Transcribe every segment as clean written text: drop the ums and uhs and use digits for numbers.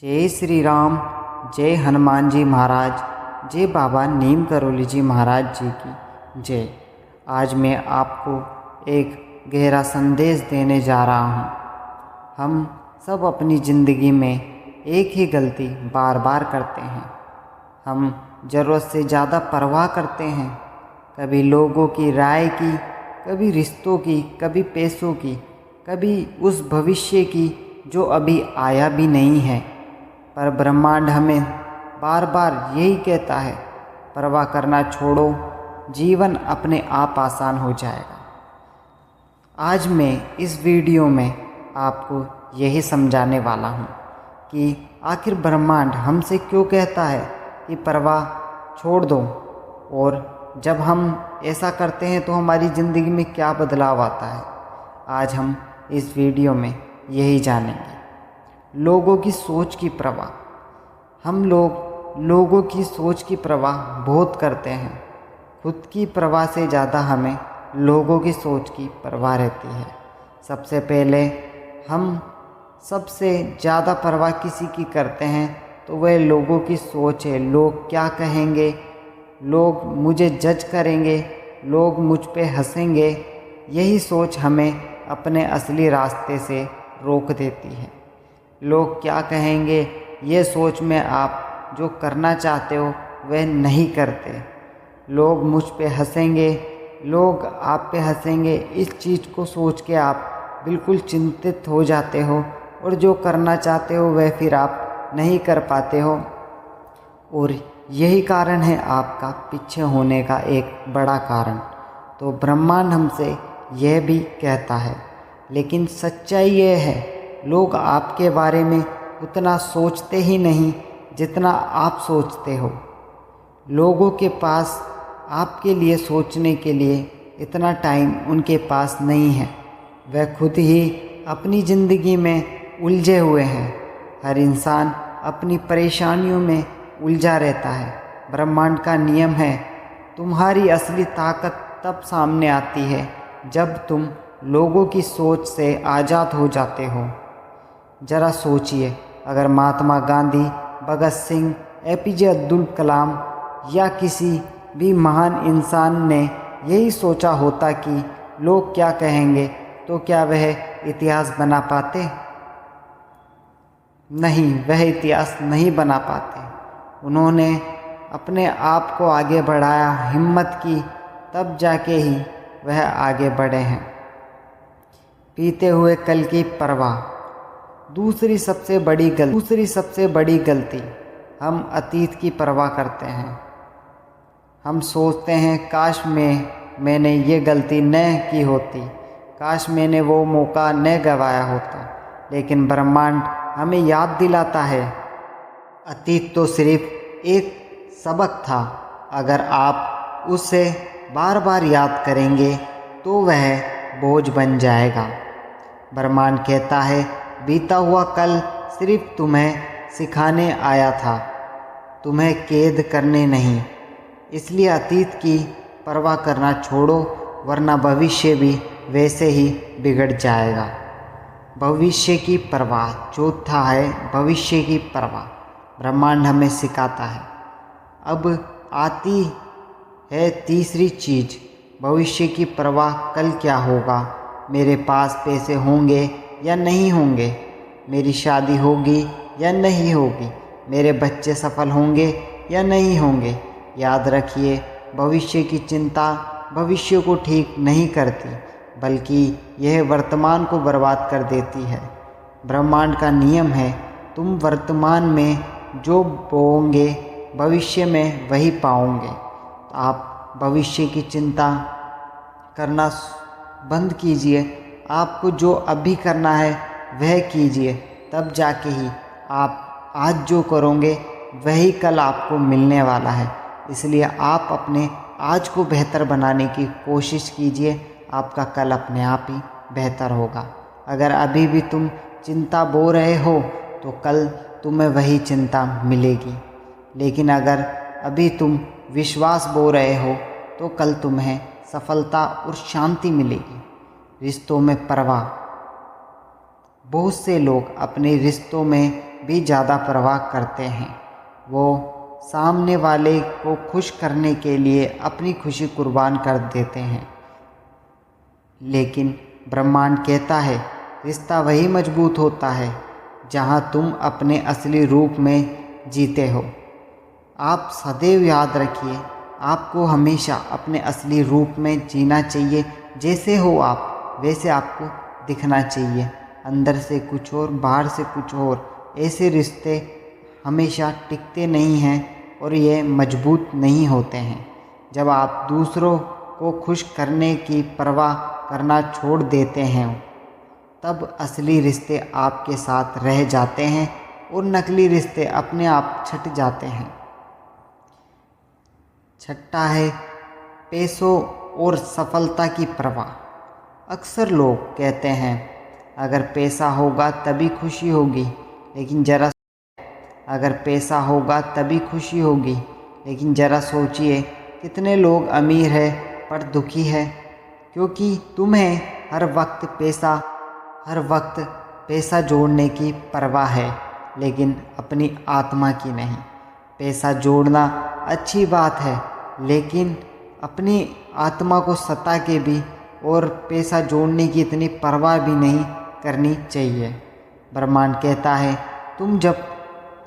जय श्री राम। जय हनुमान जी महाराज। जय बाबा नीम करोली जी महाराज जी की जय। आज मैं आपको एक गहरा संदेश देने जा रहा हूँ। हम सब अपनी ज़िंदगी में एक ही गलती बार बार करते हैं। हम ज़रूरत से ज़्यादा परवाह करते हैं, कभी लोगों की राय की, कभी रिश्तों की, कभी पैसों की, कभी उस भविष्य की जो अभी आया भी नहीं है। पर ब्रह्मांड हमें बार बार यही कहता है, परवाह करना छोड़ो, जीवन अपने आप आसान हो जाएगा। आज मैं इस वीडियो में आपको यही समझाने वाला हूँ कि आखिर ब्रह्मांड हमसे क्यों कहता है कि परवाह छोड़ दो, और जब हम ऐसा करते हैं तो हमारी ज़िंदगी में क्या बदलाव आता है। आज हम इस वीडियो में यही जानेंगे। लोगों की सोच की परवाह। हम लोग लोगों की सोच की परवाह बहुत करते हैं। खुद की परवाह से ज़्यादा हमें लोगों की सोच की परवाह रहती है। सबसे पहले हम सबसे ज़्यादा परवाह किसी की करते हैं तो वह लोगों की सोच है। लोग क्या कहेंगे, लोग मुझे जज करेंगे, लोग मुझ पे हंसेंगे। यही सोच हमें अपने असली रास्ते से रोक देती है। लोग क्या कहेंगे, ये सोच में आप जो करना चाहते हो वह नहीं करते। लोग मुझ पे हंसेंगे, लोग आप पे हंसेंगे, इस चीज़ को सोच के आप बिल्कुल चिंतित हो जाते हो और जो करना चाहते हो वह फिर आप नहीं कर पाते हो। और यही कारण है आपका पीछे होने का एक बड़ा कारण। तो ब्रह्मांड हमसे यह भी कहता है, लेकिन सच्चाई यह है, लोग आपके बारे में उतना सोचते ही नहीं जितना आप सोचते हो। लोगों के पास आपके लिए सोचने के लिए इतना टाइम उनके पास नहीं है। वह खुद ही अपनी ज़िंदगी में उलझे हुए हैं। हर इंसान अपनी परेशानियों में उलझा रहता है। ब्रह्मांड का नियम है, तुम्हारी असली ताकत तब सामने आती है जब तुम लोगों की सोच से आज़ाद हो जाते हो। ज़रा सोचिए, अगर महात्मा गांधी, भगत सिंह, एपीजे अब्दुल कलाम या किसी भी महान इंसान ने यही सोचा होता कि लोग क्या कहेंगे, तो क्या वह इतिहास बना पाते? नहीं, वह इतिहास नहीं बना पाते। उन्होंने अपने आप को आगे बढ़ाया, हिम्मत की, तब जाके ही वह आगे बढ़े हैं। बीते हुए कल की परवाह। दूसरी सबसे बड़ी गलती, हम अतीत की परवाह करते हैं। हम सोचते हैं, काश मैंने ये गलती न की होती, काश मैंने वो मौका न गंवाया होता। लेकिन ब्रह्मांड हमें याद दिलाता है, अतीत तो सिर्फ एक सबक था। अगर आप उसे बार बार याद करेंगे तो वह बोझ बन जाएगा। ब्रह्मांड कहता है, बीता हुआ कल सिर्फ तुम्हें सिखाने आया था, तुम्हें कैद करने नहीं। इसलिए अतीत की परवाह करना छोड़ो, वरना भविष्य भी वैसे ही बिगड़ जाएगा। भविष्य की परवाह। चौथा है भविष्य की परवाह। ब्रह्मांड हमें सिखाता है। अब आती है तीसरी चीज़, भविष्य की परवाह। कल क्या होगा, मेरे पास पैसे होंगे या नहीं होंगे, मेरी शादी होगी या नहीं होगी, मेरे बच्चे सफल होंगे या नहीं होंगे। याद रखिए, भविष्य की चिंता भविष्य को ठीक नहीं करती, बल्कि यह वर्तमान को बर्बाद कर देती है। ब्रह्मांड का नियम है, तुम वर्तमान में जो बोओगे भविष्य में वही पाओगे। तो आप भविष्य की चिंता करना बंद कीजिए। आपको जो अभी करना है वह कीजिए, तब जाके ही आप आज जो करोगे वही कल आपको मिलने वाला है। इसलिए आप अपने आज को बेहतर बनाने की कोशिश कीजिए, आपका कल अपने आप ही बेहतर होगा। अगर अभी भी तुम चिंता बो रहे हो तो कल तुम्हें वही चिंता मिलेगी। लेकिन अगर अभी तुम विश्वास बो रहे हो तो कल तुम्हें सफलता और शांति मिलेगी। रिश्तों में परवाह। बहुत से लोग अपने रिश्तों में भी ज़्यादा परवाह करते हैं। वो सामने वाले को खुश करने के लिए अपनी खुशी कुर्बान कर देते हैं। लेकिन ब्रह्मांड कहता है रिश्ता वही मजबूत होता है जहाँ तुम अपने असली रूप में जीते हो। आप सदैव याद रखिए, आपको हमेशा अपने असली रूप में जीना चाहिए। जैसे हो आप वैसे आपको दिखना चाहिए, अंदर से कुछ और बाहर से कुछ और। ऐसे रिश्ते हमेशा टिकते नहीं हैं और ये मजबूत नहीं होते हैं। जब आप दूसरों को खुश करने की परवाह करना छोड़ देते हैं तब असली रिश्ते आपके साथ रह जाते हैं और नकली रिश्ते अपने आप छट जाते हैं। छठा है पैसों और सफलता की परवाह। अक्सर लोग कहते हैं अगर पैसा होगा तभी खुशी होगी, लेकिन ज़रा सोचिए कितने लोग अमीर हैं पर दुखी है, क्योंकि तुम्हें हर वक्त पैसा जोड़ने की परवाह है, लेकिन अपनी आत्मा की नहीं। पैसा जोड़ना अच्छी बात है, लेकिन अपनी आत्मा को सता के भी और पैसा जोड़ने की इतनी परवाह भी नहीं करनी चाहिए। ब्रह्मांड कहता है तुम जब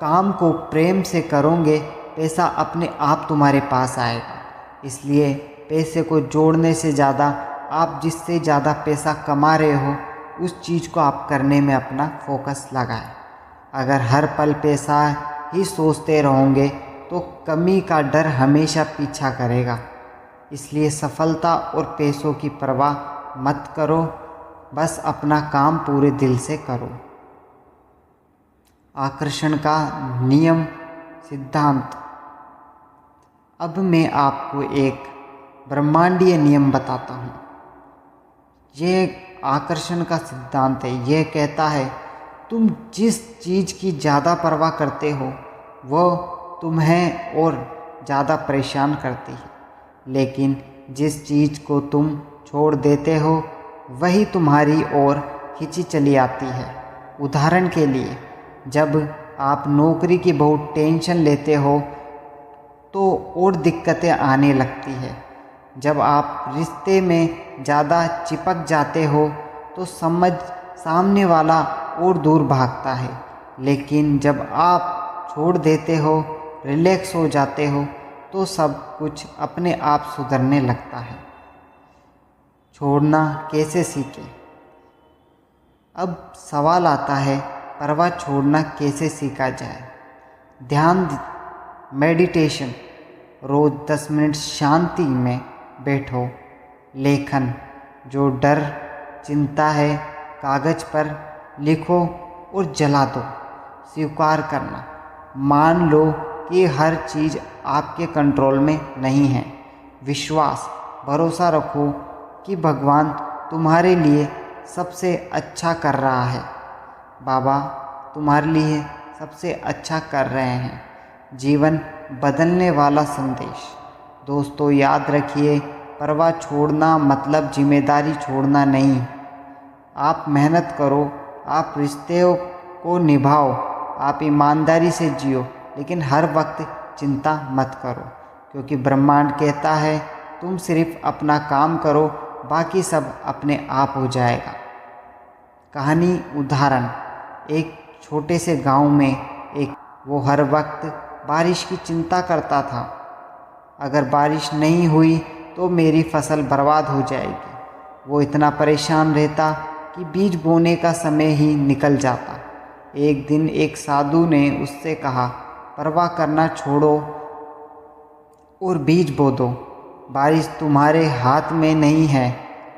काम को प्रेम से करोगे पैसा अपने आप तुम्हारे पास आएगा। इसलिए पैसे को जोड़ने से ज़्यादा आप जिससे ज़्यादा पैसा कमा रहे हो उस चीज़ को आप करने में अपना फोकस लगाएं। अगर हर पल पैसा ही सोचते रहोगे तो कमी का डर हमेशा पीछा करेगा। इसलिए सफलता और पैसों की परवाह मत करो, बस अपना काम पूरे दिल से करो। आकर्षण का नियम सिद्धांत। अब मैं आपको एक ब्रह्मांडीय नियम बताता हूँ। यह आकर्षण का सिद्धांत है। यह कहता है तुम जिस चीज़ की ज़्यादा परवाह करते हो वह तुम्हें और ज़्यादा परेशान करती है, लेकिन जिस चीज़ को तुम छोड़ देते हो वही तुम्हारी ओर खींची चली आती है। उदाहरण के लिए, जब आप नौकरी की बहुत टेंशन लेते हो तो और दिक्कतें आने लगती है। जब आप रिश्ते में ज़्यादा चिपक जाते हो तो सामने वाला और दूर भागता है, लेकिन जब आप छोड़ देते हो, रिलैक्स हो जाते हो तो सब कुछ अपने आप सुधरने लगता है। छोड़ना कैसे सीखें? अब सवाल आता है परवाह छोड़ना कैसे सीखा जाए। ध्यान, मेडिटेशन। रोज़ 10 मिनट शांति में बैठो। लेखन, जो डर चिंता है कागज़ पर लिखो और जला दो। स्वीकार करना, मान लो कि हर चीज़ आपके कंट्रोल में नहीं है। विश्वास, भरोसा रखो कि भगवान तुम्हारे लिए सबसे अच्छा कर रहा है। बाबा तुम्हारे लिए सबसे अच्छा कर रहे हैं। जीवन बदलने वाला संदेश। दोस्तों याद रखिए, परवाह छोड़ना मतलब जिम्मेदारी छोड़ना नहीं। आप मेहनत करो, आप रिश्तों को निभाओ, आप ईमानदारी से जियो, लेकिन हर वक्त चिंता मत करो, क्योंकि ब्रह्मांड कहता है तुम सिर्फ अपना काम करो, बाकी सब अपने आप हो जाएगा। कहानी उदाहरण। एक छोटे से गांव में वो हर वक्त बारिश की चिंता करता था। अगर बारिश नहीं हुई तो मेरी फसल बर्बाद हो जाएगी। वो इतना परेशान रहता कि बीज बोने का समय ही निकल जाता। एक दिन एक साधु ने उससे कहा, परवाह करना छोड़ो और बीज बो दो। बारिश तुम्हारे हाथ में नहीं है,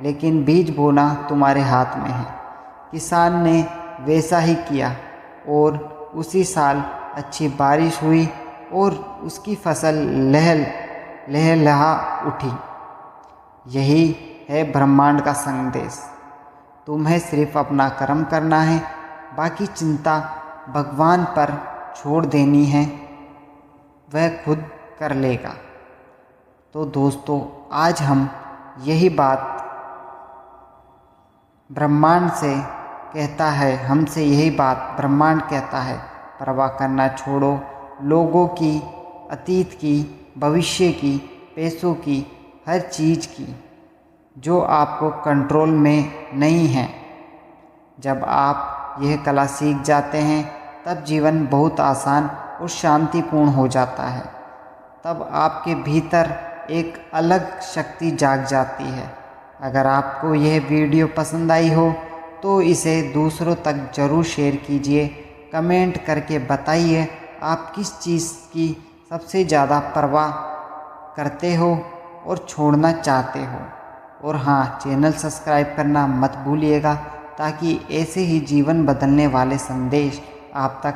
लेकिन बीज बोना तुम्हारे हाथ में है। किसान ने वैसा ही किया और उसी साल अच्छी बारिश हुई और उसकी फसल लहलहा उठी। यही है ब्रह्मांड का संदेश। तुम्हें सिर्फ अपना कर्म करना है, बाकी चिंता भगवान पर छोड़ देनी है, वह खुद कर लेगा। तो दोस्तों आज हम यही बात ब्रह्मांड से कहता है, हमसे यही बात ब्रह्मांड कहता है, परवाह करना छोड़ो। लोगों की, अतीत की, भविष्य की, पैसों की, हर चीज़ की जो आपको कंट्रोल में नहीं है। जब आप यह कला सीख जाते हैं तब जीवन बहुत आसान और शांतिपूर्ण हो जाता है। तब आपके भीतर एक अलग शक्ति जाग जाती है। अगर आपको यह वीडियो पसंद आई हो तो इसे दूसरों तक ज़रूर शेयर कीजिए। कमेंट करके बताइए आप किस चीज़ की सबसे ज़्यादा परवाह करते हो और छोड़ना चाहते हो। और हाँ, चैनल सब्सक्राइब करना मत भूलिएगा ताकि ऐसे ही जीवन बदलने वाले संदेश आप तक